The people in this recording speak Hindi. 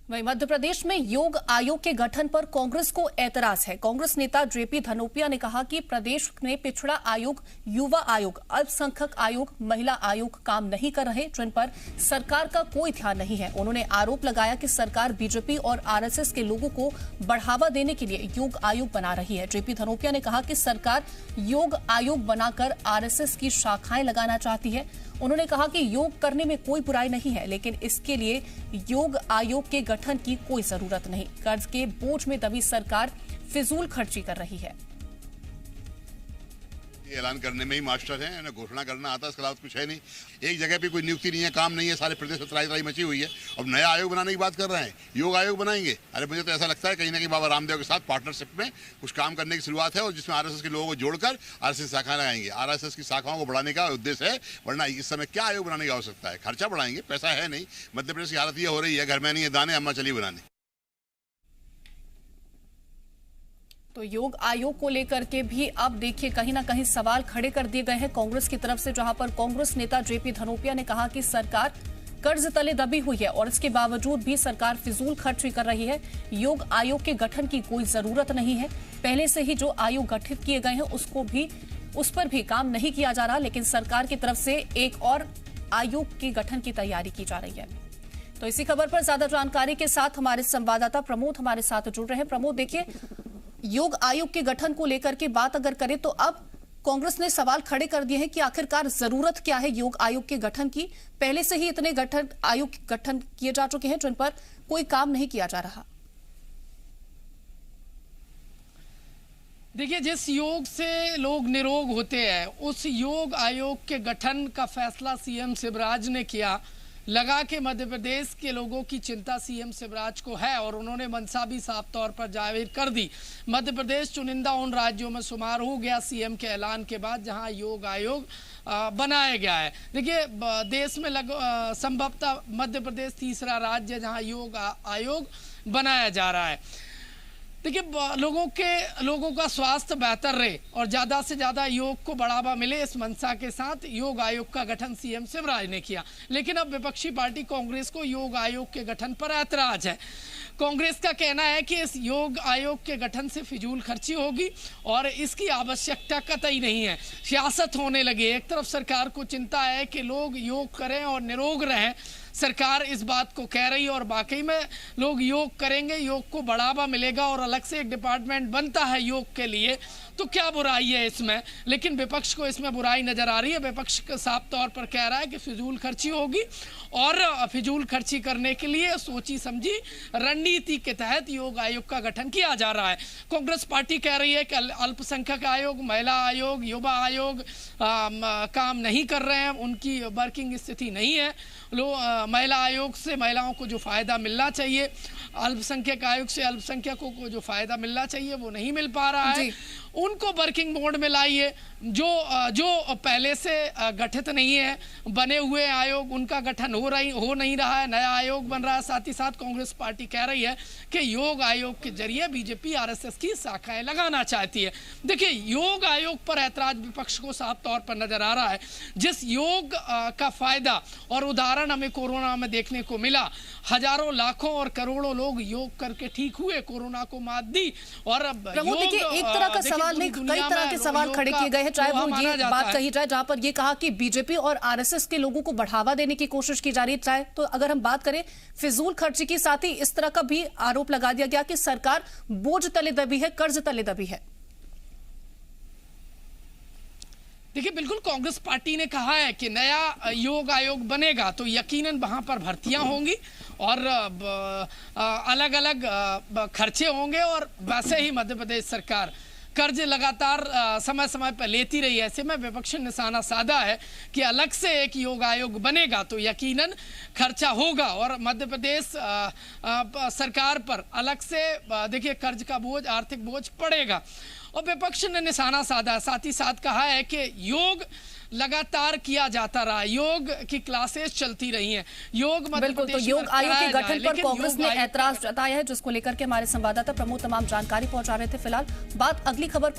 वहीं मध्य प्रदेश में योग आयोग के गठन पर कांग्रेस को ऐतराज है। कांग्रेस नेता जेपी धनोपिया ने कहा कि प्रदेश में पिछड़ा आयोग, युवा आयोग, अल्पसंख्यक आयोग, महिला आयोग काम नहीं कर रहे, जिन पर सरकार का कोई ध्यान नहीं है। उन्होंने आरोप लगाया कि सरकार बीजेपी और आरएसएस के लोगों को बढ़ावा देने के लिए योग आयोग बना रही है। जेपी धनोपिया ने कहा कि सरकार योग आयोग बनाकर आरएसएस की शाखाएं लगाना चाहती है। उन्होंने कहा कि योग करने में कोई बुराई नहीं है, लेकिन इसके लिए योग आयोग के गठन की कोई जरूरत नहीं। कर्ज के बोझ में दबी सरकार फिजूल खर्ची कर रही है। ऐलान करने में ही मास्टर हैं, इन्हें घोषणा करना आता है, इसके अलावा कुछ है नहीं। एक जगह पे कोई नियुक्ति नहीं है, काम नहीं है, सारे प्रदेश में त्राही मची हुई है। अब नया आयोग बनाने की बात कर रहे हैं, योग आयोग बनाएंगे। अरे मुझे तो ऐसा लगता है कहीं ना कहीं बाबा रामदेव के साथ पार्टनरशिप में कुछ काम करने की शुरुआत है, और जिसमें आरएसएस के लोगों को जोड़कर आरएसएस शाखाएं लगाएंगे। आरएसएस की शाखाओं को बढ़ाने का उद्देश्य है, वरना इस समय क्या आयोग बनाने की आवश्यकता है? खर्चा बढ़ाएंगे, पैसा है नहीं। मध्य प्रदेश की हालत ये हो रही है, घर में नहीं है दाने, अम्मा चली बनाने। तो योग आयोग को लेकर के भी अब देखिए कहीं ना कहीं सवाल खड़े कर दिए गए हैं कांग्रेस की तरफ से, जहां पर कांग्रेस नेता जेपी धनोपिया ने कहा कि सरकार कर्ज तले दबी हुई है और इसके बावजूद भी सरकार फिजूल खर्ची कर रही है। योग आयोग के गठन की कोई जरूरत नहीं है। पहले से ही जो आयोग गठित किए गए हैं उस पर भी काम नहीं किया जा रहा, लेकिन सरकार की तरफ से एक और आयोग के गठन की तैयारी की जा रही है। तो इसी खबर पर ज्यादा जानकारी के साथ हमारे संवाददाता प्रमोद हमारे साथ जुड़ रहे हैं। प्रमोद, देखिए योग आयोग के गठन को लेकर के बात अगर करें तो अब कांग्रेस ने सवाल खड़े कर दिए हैं कि आखिरकार जरूरत क्या है योग आयोग के गठन की। पहले से ही इतने आयोग गठन किए जा चुके हैं जिन पर कोई काम नहीं किया जा रहा। देखिए, जिस योग से लोग निरोग होते हैं उस योग आयोग के गठन का फैसला सीएम शिवराज ने किया। लगा कि मध्य प्रदेश के लोगों की चिंता सीएम शिवराज को है और उन्होंने मंशा भी साफ तौर पर जाहिर कर दी। मध्य प्रदेश चुनिंदा उन राज्यों में शुमार हो गया सीएम के ऐलान के बाद जहां योग आयोग बनाया गया है। देखिए, देश में संभवतः मध्य प्रदेश तीसरा राज्य है जहां योग आयोग बनाया जा रहा है। देखिए, लोगों का स्वास्थ्य बेहतर रहे और ज़्यादा से ज़्यादा योग को बढ़ावा मिले, इस मंशा के साथ योग आयोग का गठन सीएम शिवराज ने किया। लेकिन अब विपक्षी पार्टी कांग्रेस को योग आयोग के गठन पर ऐतराज है। कांग्रेस का कहना है कि इस योग आयोग के गठन से फिजूल खर्ची होगी और इसकी आवश्यकता कतई नहीं है। सियासत होने लगी। एक तरफ सरकार को चिंता है कि लोग योग करें और निरोग रहें, सरकार इस बात को कह रही है और वाकई में लोग योग करेंगे, योग को बढ़ावा मिलेगा और अलग से एक डिपार्टमेंट बनता है योग के लिए, तो क्या बुराई है इसमें? लेकिन विपक्ष को इसमें बुराई नजर आ रही है। विपक्ष साफ तौर पर कह रहा है कि फिजूल खर्ची होगी और फिजूल खर्ची करने के लिए सोची समझी रणनीति के तहत योग आयोग का गठन किया जा रहा है। कांग्रेस पार्टी कह रही है कि अल्पसंख्यक आयोग, महिला आयोग, युवा आयोग काम नहीं कर रहे हैं, उनकी वर्किंग स्थिति नहीं है। महिला आयोग से महिलाओं को जो फायदा मिलना चाहिए, अल्पसंख्यक आयोग से अल्पसंख्यकों को जो फायदा मिलना चाहिए वो नहीं मिल पा रहा है। उनको वर्किंग मोड में लाइए। जो पहले से गठित नहीं है, बने हुए आयोग, उनका गठन हो नहीं रहा है, नया आयोग बन रहा है। साथ ही साथ कांग्रेस पार्टी कह रही है कि योग आयोग के जरिए बीजेपी आरएसएस की शाखाएं लगाना चाहती है। देखिए, योग आयोग पर ऐतराज विपक्ष को साफ तौर पर नजर आ रहा है। जिस योग का फायदा और उदाहरण हमें कोरोना में देखने को मिला, हजारों लाखों और करोड़ों लोग योग करके ठीक हुए, कोरोना को मात दी। और अब देखिए, एक तरह का सवाल नहीं, कई तरह के सवाल खड़े किए गए हैं, चाहे वो ये बात कही जाए जहां पर ये कहा कि बीजेपी और आरएसएस के लोगों को बढ़ावा देने की कोशिश की जा रही है, चाहे तो अगर हम बात करें फिजूल खर्ची की, साथ ही इस तरह का भी आरोप लगा दिया गया कि सरकार बोझ तले दबी है, कर्ज तले दबी है। देखिए, बिल्कुल कांग्रेस पार्टी ने कहा है कि नया योग आयोग बनेगा तो यकीनन वहां पर भर्तियां होंगी और अलग अलग खर्चे होंगे और वैसे ही मध्य प्रदेश सरकार कर्ज लगातार समय समय पर लेती रही है। ऐसे में विपक्ष ने निशाना साधा है कि अलग से एक योग आयोग बनेगा तो यकीनन खर्चा होगा और मध्य प्रदेश सरकार पर अलग से देखिए कर्ज का बोझ, आर्थिक बोझ पड़ेगा। और विपक्ष ने निशाना साधा, साथ ही साथ कहा है कि योग लगातार किया जाता रहा, योग की क्लासेस चलती रही हैं, योग बिल्कुल। तो योग आयोग के गठन पर कांग्रेस ने ऐतराज जताया है, जिसको लेकर के हमारे संवाददाता प्रमोद तमाम जानकारी पहुंचा रहे थे। फिलहाल बात अगली खबर